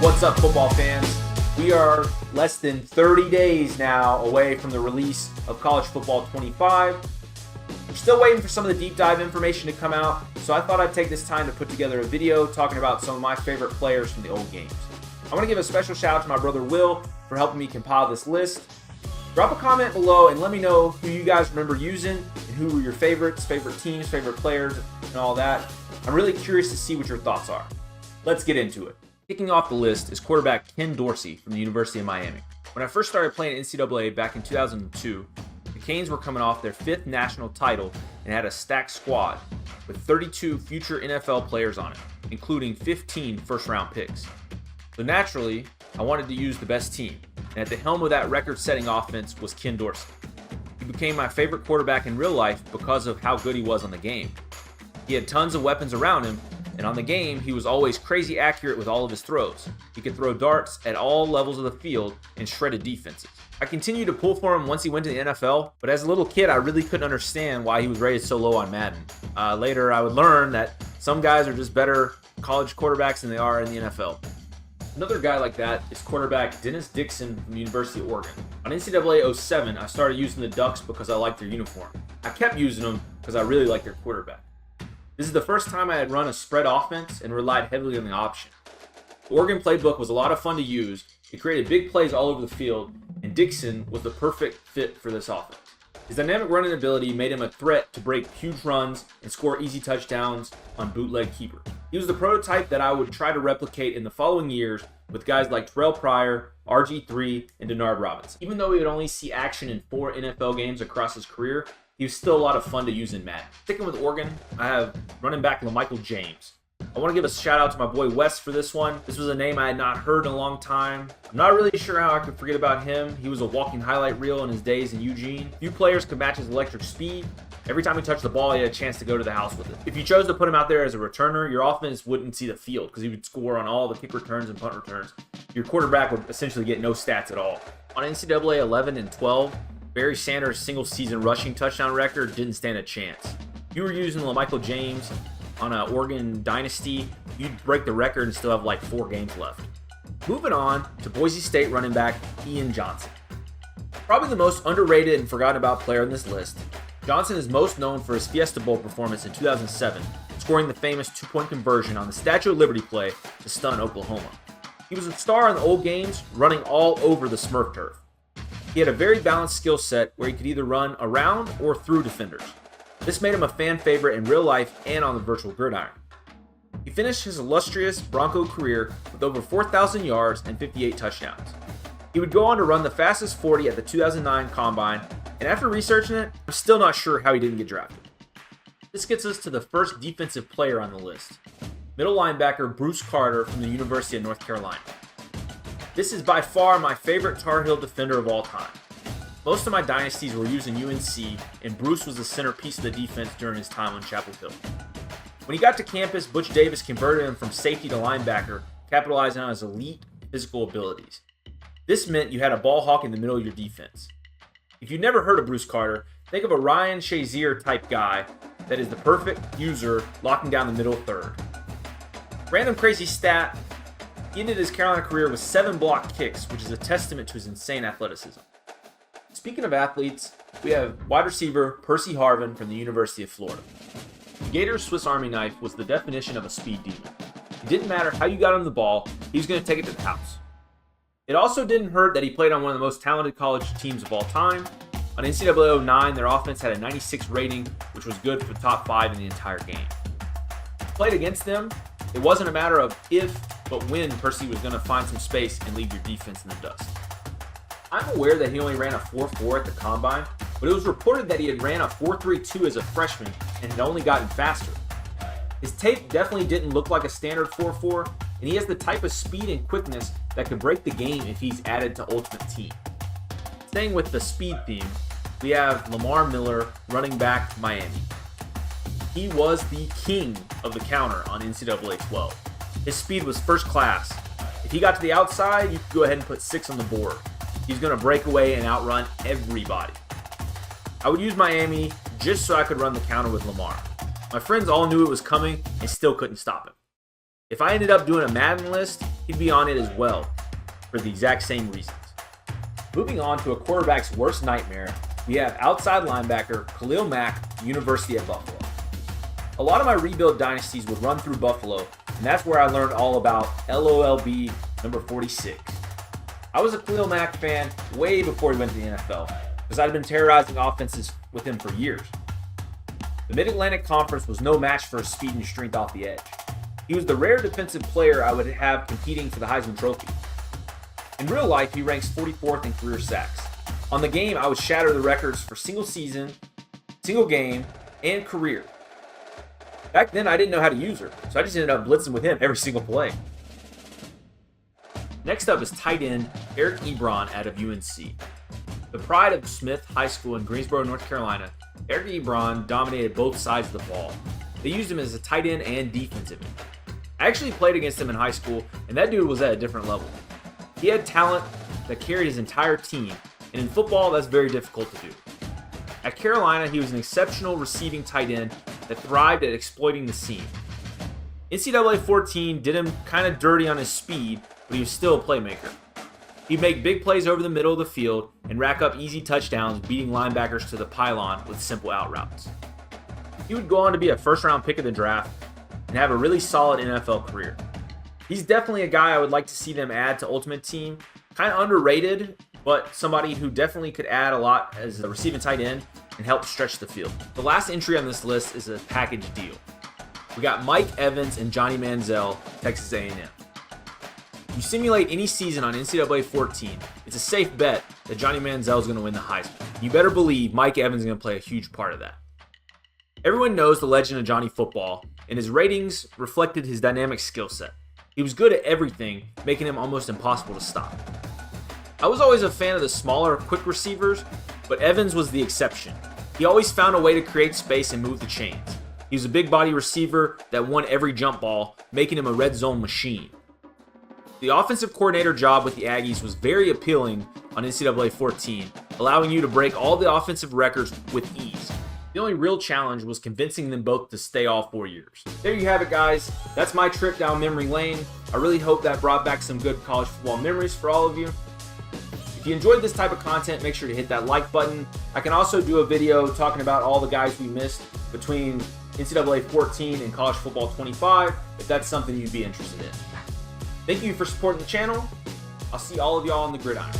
What's up, football fans? We are less than 30 days now away from the release of College Football 25. We're still waiting for some of the deep dive information to come out, so I thought I'd take this time to put together a video talking about some of my favorite players from the old games. I want to give a special shout out to my brother Will for helping me compile this list. Drop a comment below and let me know who you guys remember using and who were your favorites, favorite teams, favorite players, and all that. I'm really curious to see what your thoughts are. Let's get into it. Kicking off the list is quarterback Ken Dorsey from the University of Miami. When I first started playing NCAA back in 2002, the Canes were coming off their 5th national title and had a stacked squad with 32 future NFL players on it, including 15 first-round picks. So naturally, I wanted to use the best team, and at the helm of that record-setting offense was Ken Dorsey. He became my favorite quarterback in real life because of how good he was on the game. He had tons of weapons around him, and on the game, he was always crazy accurate with all of his throws. He could throw darts at all levels of the field and shredded defenses. I continued to pull for him once he went to the NFL, but as a little kid, I really couldn't understand why he was rated so low on Madden. Later, I would learn that some guys are just better college quarterbacks than they are in the NFL. Another guy like that is quarterback Dennis Dixon from the University of Oregon. On NCAA 07, I started using the Ducks because I liked their uniform. I kept using them because I really liked their quarterback. This is the first time I had run a spread offense and relied heavily on the option. The Oregon playbook was a lot of fun to use. It created big plays all over the field, and Dixon was the perfect fit for this offense. His dynamic running ability made him a threat to break huge runs and score easy touchdowns on bootleg keepers. He was the prototype that I would try to replicate in the following years with guys like Terrell Pryor, RG3, and Denard Robinson. Even though he would only see action in 4 NFL games across his career, he was still a lot of fun to use in Madden. Sticking with Oregon, I have running back LaMichael James. I want to give a shout out to my boy Wes for this one. This was a name I had not heard in a long time. I'm not really sure how I could forget about him. He was a walking highlight reel in his days in Eugene. Few players could match his electric speed. Every time he touched the ball, he had a chance to go to the house with it. If you chose to put him out there as a returner, your offense wouldn't see the field because he would score on all the kick returns and punt returns. Your quarterback would essentially get no stats at all. On NCAA 11 and 12, Barry Sanders' single-season rushing touchdown record didn't stand a chance. If you were using LaMichael James on an Oregon dynasty, you'd break the record and still have like 4 games left. Moving on to Boise State running back Ian Johnson. Probably the most underrated and forgotten about player on this list, Johnson is most known for his Fiesta Bowl performance in 2007, scoring the famous 2-point conversion on the Statue of Liberty play to stun Oklahoma. He was a star in the old games, running all over the Smurf turf. He had a very balanced skill set where he could either run around or through defenders. This made him a fan favorite in real life and on the virtual gridiron. He finished his illustrious Bronco career with over 4,000 yards and 58 touchdowns. He would go on to run the fastest 40 at the 2009 Combine, and after researching it, I'm still not sure how he didn't get drafted. This gets us to the first defensive player on the list, middle linebacker Bruce Carter from the University of North Carolina. This is by far my favorite Tar Heel defender of all time. Most of my dynasties were using UNC, and Bruce was the centerpiece of the defense during his time on Chapel Hill. When he got to campus, Butch Davis converted him from safety to linebacker, capitalizing on his elite physical abilities. This meant you had a ball hawk in the middle of your defense. If you've never heard of Bruce Carter, think of a Ryan Shazier type guy that is the perfect user locking down the middle third. Random crazy stat, he ended his Carolina career with 7 blocked kicks, which is a testament to his insane athleticism. Speaking of athletes, we have wide receiver Percy Harvin from the University of Florida. The Gator's Swiss Army knife was the definition of a speed demon. It didn't matter how you got him the ball, he was going to take it to the house. It also didn't hurt that he played on one of the most talented college teams of all time. On NCAA 09, their offense had a 96 rating, which was good for the top 5 in the entire game. Played against them, it wasn't a matter of if, but when Percy was going to find some space and leave your defense in the dust. I'm aware that he only ran a 4.4 at the Combine, but it was reported that he had ran a 4.32 as a freshman and had only gotten faster. His tape definitely didn't look like a standard 4.4, and he has the type of speed and quickness that could break the game if he's added to Ultimate Team. Staying with the speed theme, we have Lamar Miller, running back Miami. He was the king of the counter on NCAA 12. His speed was first class. If he got to the outside, you could go ahead and put 6 on the board. He's going to break away and outrun everybody. I would use Miami just so I could run the counter with Lamar. My friends all knew it was coming and still couldn't stop him. If I ended up doing a Madden list, he'd be on it as well for the exact same reasons. Moving on to a quarterback's worst nightmare, we have outside linebacker Khalil Mack, University at Buffalo. A lot of my rebuild dynasties would run through Buffalo, and that's where I learned all about LOLB number 46. I was a Khalil Mack fan way before he went to the NFL, because I'd been terrorizing offenses with him for years. The Mid-Atlantic Conference was no match for his speed and strength off the edge. He was the rare defensive player I would have competing for the Heisman Trophy. In real life, he ranks 44th in career sacks. On the game, I would shatter the records for single season, single game, and career. Back then, I didn't know how to use her, so I just ended up blitzing with him every single play. Next up is tight end Eric Ebron out of UNC. The pride of Smith High School in Greensboro, North Carolina, Eric Ebron dominated both sides of the ball. They used him as a tight end and defensive end. I actually played against him in high school, and that dude was at a different level. He had talent that carried his entire team, and in football, that's very difficult to do. At Carolina, he was an exceptional receiving tight end that thrived at exploiting the seam. NCAA 14 did him kind of dirty on his speed, but he was still a playmaker. He'd make big plays over the middle of the field and rack up easy touchdowns, beating linebackers to the pylon with simple out routes. He would go on to be a first-round pick of the draft and have a really solid NFL career. He's definitely a guy I would like to see them add to Ultimate Team. Kind of underrated, but somebody who definitely could add a lot as a receiving tight end and help stretch the field. The last entry on this list is a package deal. We got Mike Evans and Johnny Manziel, Texas A&M. You simulate any season on NCAA 14, it's a safe bet that Johnny Manziel is going to win the Heisman. You better believe Mike Evans is going to play a huge part of that. Everyone knows the legend of Johnny Football, and his ratings reflected his dynamic skill set. He was good at everything, making him almost impossible to stop. I was always a fan of the smaller, quick receivers, but Evans was the exception. He always found a way to create space and move the chains. He was a big body receiver that won every jump ball, making him a red zone machine. The offensive coordinator job with the Aggies was very appealing on NCAA 14, allowing you to break all the offensive records with ease. The only real challenge was convincing them both to stay all 4 years. There you have it, guys. That's my trip down memory lane. I really hope that brought back some good college football memories for all of you. If you enjoyed this type of content, make sure to hit that like button. I can also do a video talking about all the guys we missed between NCAA 14 and college football 25, if that's something you'd be interested in. Thank you for supporting the channel. I'll see all of y'all on the gridiron.